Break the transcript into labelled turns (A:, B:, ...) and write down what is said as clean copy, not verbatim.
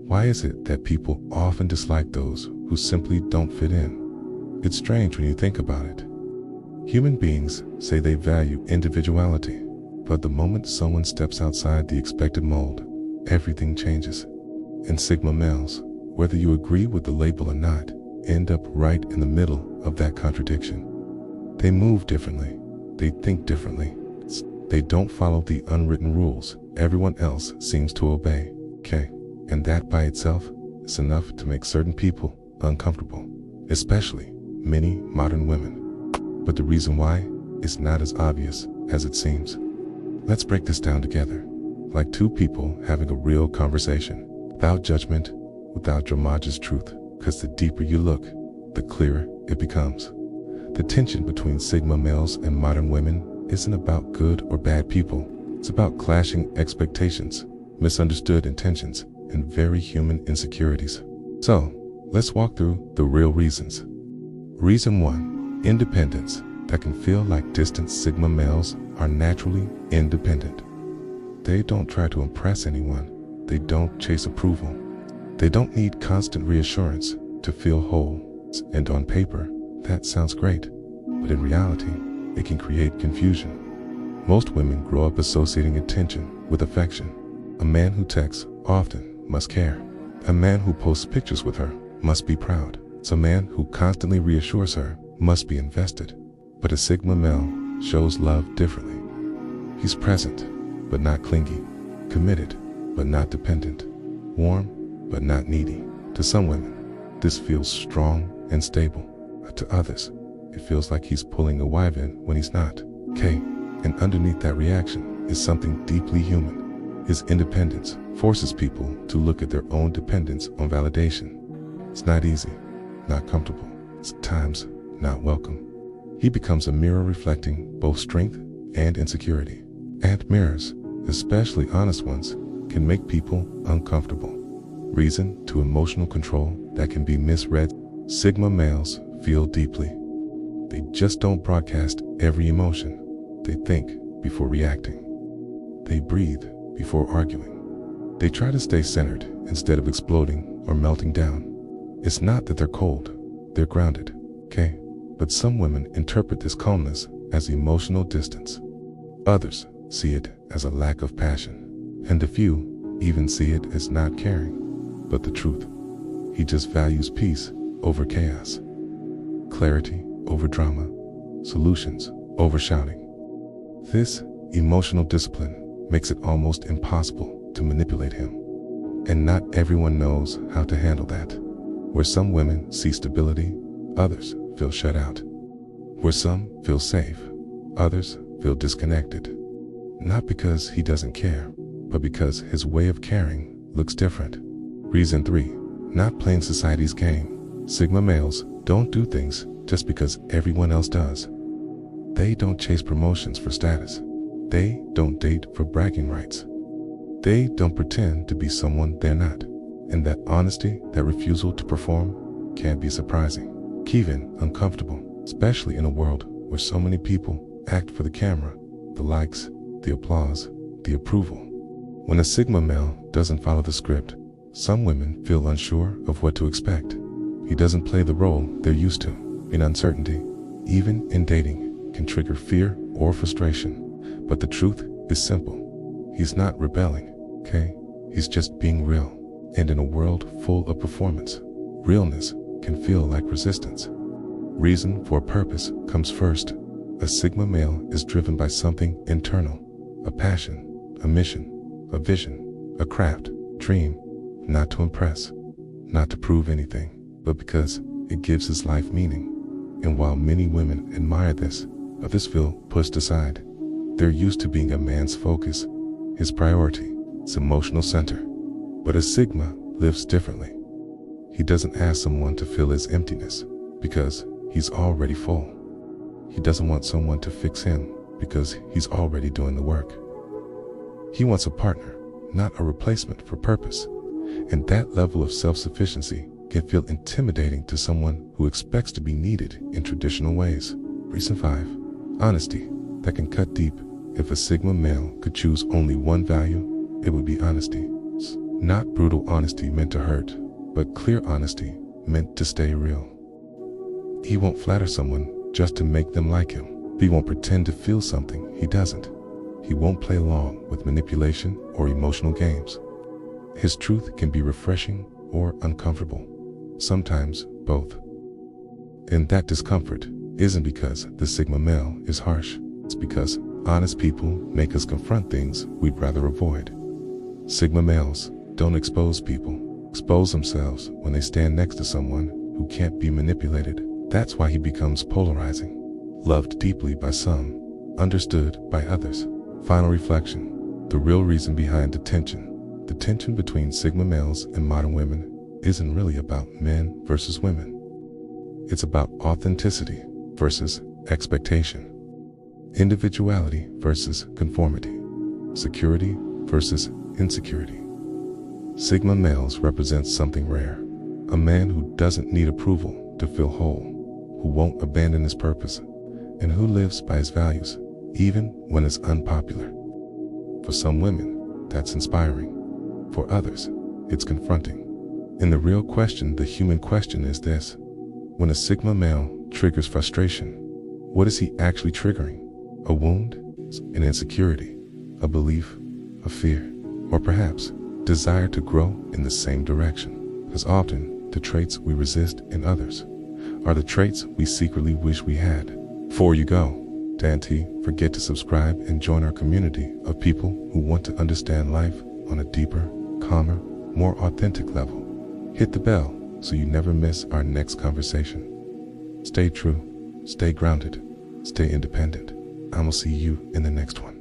A: Why is it that people often dislike those who simply don't fit in? It's strange when you think about it. Human beings say they value individuality, but the moment someone steps outside the expected mold, everything changes. And Sigma males, whether you agree with the label or not, end up right in the middle of that contradiction. They move differently, they think differently, they don't follow the unwritten rules everyone else seems to obey, okay? And that by itself is enough to make certain people uncomfortable, especially many modern women. But the reason why is not as obvious as it seems. Let's break this down together, like two people having a real conversation, without judgment, without dramatic truth, because the deeper you look, the clearer it becomes. The tension between Sigma males and modern women isn't about good or bad people. It's about clashing expectations, misunderstood intentions, and very human insecurities. So, let's walk through the real reasons. Reason 1, independence. That can feel like distant Sigma males are naturally independent. They don't try to impress anyone. They don't chase approval. They don't need constant reassurance to feel whole. And on paper, that sounds great, but in reality, it can create confusion. Most women grow up associating attention with affection. A man who texts often must care. A man who posts pictures with her must be proud. A man who constantly reassures her must be invested. But a Sigma male shows love differently. He's present, but not clingy. Committed, but not dependent. Warm, but not needy. To some women, this feels strong and stable. To others, it feels like he's pulling a wyvern when he's not. Okay, and underneath that reaction is something deeply human. His independence forces people to look at their own dependence on validation. It's not easy, not comfortable. It's at times not welcome. He becomes a mirror reflecting both strength and insecurity. And mirrors, especially honest ones, can make people uncomfortable. Reason to emotional control that can be misread. Sigma males feel deeply. They just don't broadcast every emotion. They think before reacting. They breathe before arguing. They try to stay centered instead of exploding or melting down. It's not that they're cold, they're grounded, okay? But some women interpret this calmness as emotional distance. Others see it as a lack of passion. And a few even see it as not caring. But the truth, he just values peace over chaos. Clarity over drama. Solutions over shouting. This emotional discipline makes it almost impossible to manipulate him. And not everyone knows how to handle that. Where some women see stability, others feel shut out. Where some feel safe, others feel disconnected. Not because he doesn't care, but because his way of caring looks different. Reason 3, not playing society's game. Sigma males don't do things just because everyone else does. They don't chase promotions for status. They don't date for bragging rights. They don't pretend to be someone they're not. And that honesty, that refusal to perform, can be surprising, even uncomfortable, especially in a world where so many people act for the camera, the likes, the applause, the approval. When a Sigma male doesn't follow the script, some women feel unsure of what to expect. He doesn't play the role they're used to. In uncertainty, even in dating, can trigger fear or frustration. But the truth is simple. He's not rebelling, okay? He's just being real. And in a world full of performance, realness can feel like resistance. Reason for a purpose comes first. A Sigma male is driven by something internal, a passion, a mission, a vision, a craft, dream, not to impress, not to prove anything, but because it gives his life meaning. And while many women admire this, others feel pushed aside. They're used to being a man's focus, his priority, his emotional center. But a Sigma lives differently. He doesn't ask someone to fill his emptiness because he's already full. He doesn't want someone to fix him because he's already doing the work. He wants a partner, not a replacement for purpose. And that level of self-sufficiency can feel intimidating to someone who expects to be needed in traditional ways. Reason 5, honesty. That can cut deep. If a Sigma male could choose only one value, it would be honesty. Not brutal honesty meant to hurt, but clear honesty meant to stay real. He won't flatter someone just to make them like him. He won't pretend to feel something he doesn't. He won't play along with manipulation or emotional games. His truth can be refreshing or uncomfortable, sometimes both. And that discomfort isn't because the Sigma male is harsh. It's because honest people make us confront things we'd rather avoid. Sigma males don't expose people, expose themselves when they stand next to someone who can't be manipulated. That's why he becomes polarizing, loved deeply by some, understood by others. Final reflection: the real reason behind the tension between Sigma males and modern women isn't really about men versus women. It's about authenticity versus expectation, individuality versus conformity, security versus insecurity. Sigma males represent something rare: a man who doesn't need approval to feel whole, who won't abandon his purpose, and who lives by his values, even when it's unpopular. For some women, that's inspiring. For others, it's confronting. And the real question, the human question, is this: when a Sigma male triggers frustration, what is he actually triggering? A wound? An insecurity? A belief? A fear? Or perhaps desire to grow in the same direction? Because often, the traits we resist in others are the traits we secretly wish we had. Before you go, don't forget to subscribe and join our community of people who want to understand life on a deeper, calmer, more authentic level. Hit the bell so you never miss our next conversation. Stay true, stay grounded, stay independent. I will see you in the next one.